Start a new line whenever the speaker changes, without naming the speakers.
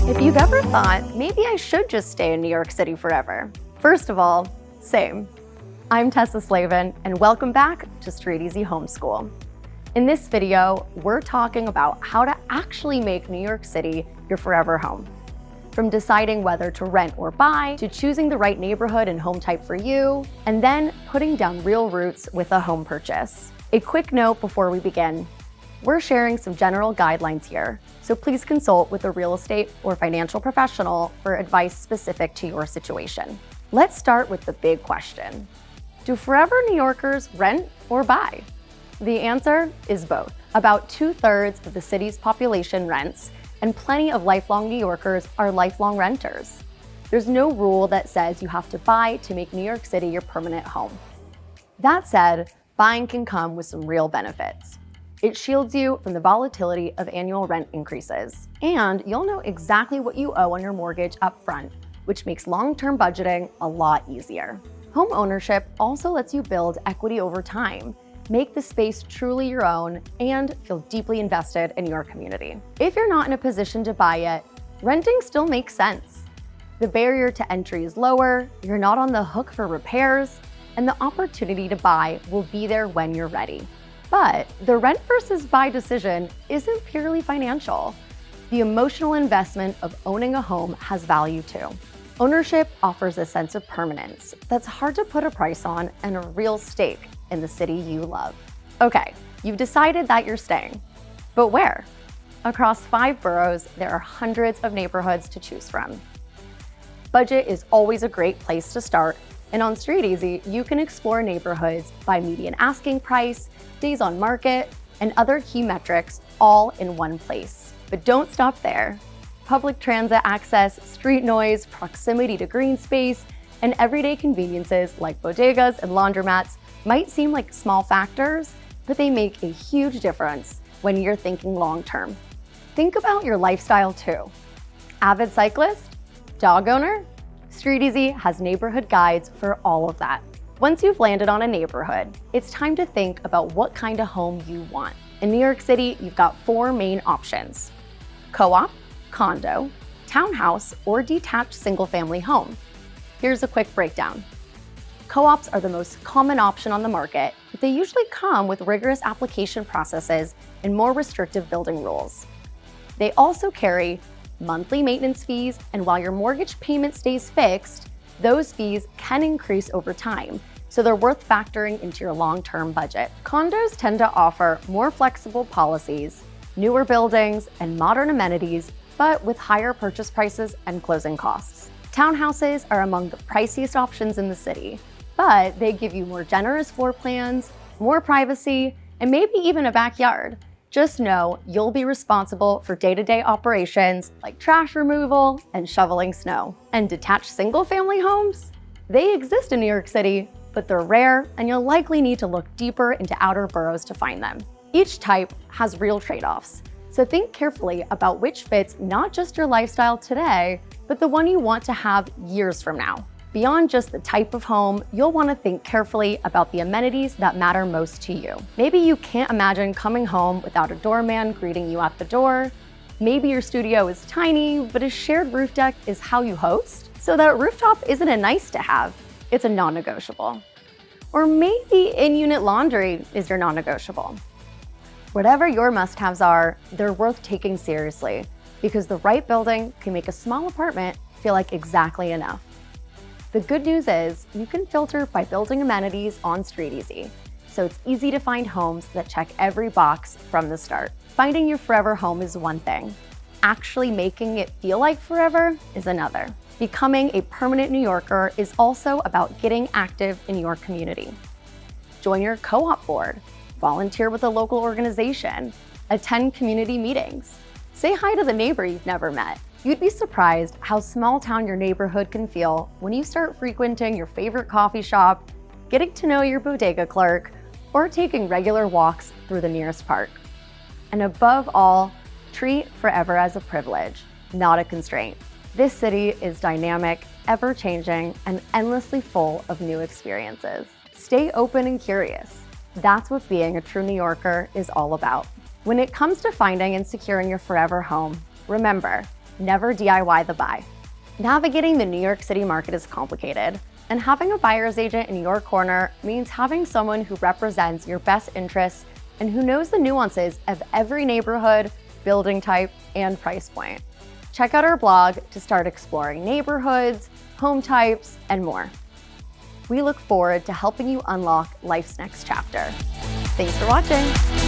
If you've ever thought, maybe I should just stay in New York City forever. First of all, same. I'm Tessa Slavin, and welcome back to StreetEasy Home School. In this video, we're talking about how to actually make New York City your forever home. From deciding whether to rent or buy, to choosing the right neighborhood and home type for you, and then putting down real roots with a home purchase. A quick note before we begin. We're sharing some general guidelines here, so please consult with a real estate or financial professional for advice specific to your situation. Let's start with the big question. Do forever New Yorkers rent or buy? The answer is both. About 2/3 of the city's population rents, and plenty of lifelong New Yorkers are lifelong renters. There's no rule that says you have to buy to make New York City your permanent home. That said, buying can come with some real benefits. It shields you from the volatility of annual rent increases, and you'll know exactly what you owe on your mortgage up front, which makes long-term budgeting a lot easier. Home ownership also lets you build equity over time, make the space truly your own, and feel deeply invested in your community. If you're not in a position to buy yet, renting still makes sense. The barrier to entry is lower, you're not on the hook for repairs, and the opportunity to buy will be there when you're ready. But the rent versus buy decision isn't purely financial. The emotional investment of owning a home has value too. Ownership offers a sense of permanence that's hard to put a price on and a real stake in the city you love. Okay, you've decided that you're staying, but where? Across 5 boroughs, there are hundreds of neighborhoods to choose from. Budget is always a great place to start, and on StreetEasy, you can explore neighborhoods by median asking price, days on market, and other key metrics all in one place. But don't stop there. Public transit access, street noise, proximity to green space, and everyday conveniences like bodegas and laundromats might seem like small factors, but they make a huge difference when you're thinking long-term. Think about your lifestyle too. Avid cyclist? Dog owner? StreetEasy has neighborhood guides for all of that. Once you've landed on a neighborhood, it's time to think about what kind of home you want. In New York City, you've got 4 main options: co-op, condo, townhouse, or detached single-family home. Here's a quick breakdown. Co-ops are the most common option on the market, but they usually come with rigorous application processes and more restrictive building rules. They also carry monthly maintenance fees, and while your mortgage payment stays fixed, those fees can increase over time, so they're worth factoring into your long-term budget. Condos tend to offer more flexible policies, newer buildings, and modern amenities, but with higher purchase prices and closing costs. Townhouses are among the priciest options in the city, but they give you more generous floor plans, more privacy, and maybe even a backyard. Just know you'll be responsible for day-to-day operations like trash removal and shoveling snow. And detached single-family homes? They exist in New York City, but they're rare, and you'll likely need to look deeper into outer boroughs to find them. Each type has real trade-offs, so think carefully about which fits not just your lifestyle today, but the one you want to have years from now. Beyond just the type of home, you'll want to think carefully about the amenities that matter most to you. Maybe you can't imagine coming home without a doorman greeting you at the door. Maybe your studio is tiny, but a shared roof deck is how you host. So that rooftop isn't a nice to have, it's a non-negotiable. Or maybe in-unit laundry is your non-negotiable. Whatever your must-haves are, they're worth taking seriously, because the right building can make a small apartment feel like exactly enough. The good news is you can filter by building amenities on StreetEasy, so it's easy to find homes that check every box from the start. Finding your forever home is one thing. Actually making it feel like forever is another. Becoming a permanent New Yorker is also about getting active in your community. Join your co-op board, volunteer with a local organization, attend community meetings. Say hi to the neighbor you've never met. You'd be surprised how small town your neighborhood can feel when you start frequenting your favorite coffee shop, getting to know your bodega clerk, or taking regular walks through the nearest park. And above all, treat forever as a privilege, not a constraint. This city is dynamic, ever-changing, and endlessly full of new experiences. Stay open and curious. That's what being a true New Yorker is all about. When it comes to finding and securing your forever home, remember, never DIY the buy. Navigating the New York City market is complicated, and having a buyer's agent in your corner means having someone who represents your best interests and who knows the nuances of every neighborhood, building type, and price point. Check out our blog to start exploring neighborhoods, home types, and more. We look forward to helping you unlock life's next chapter. Thanks for watching.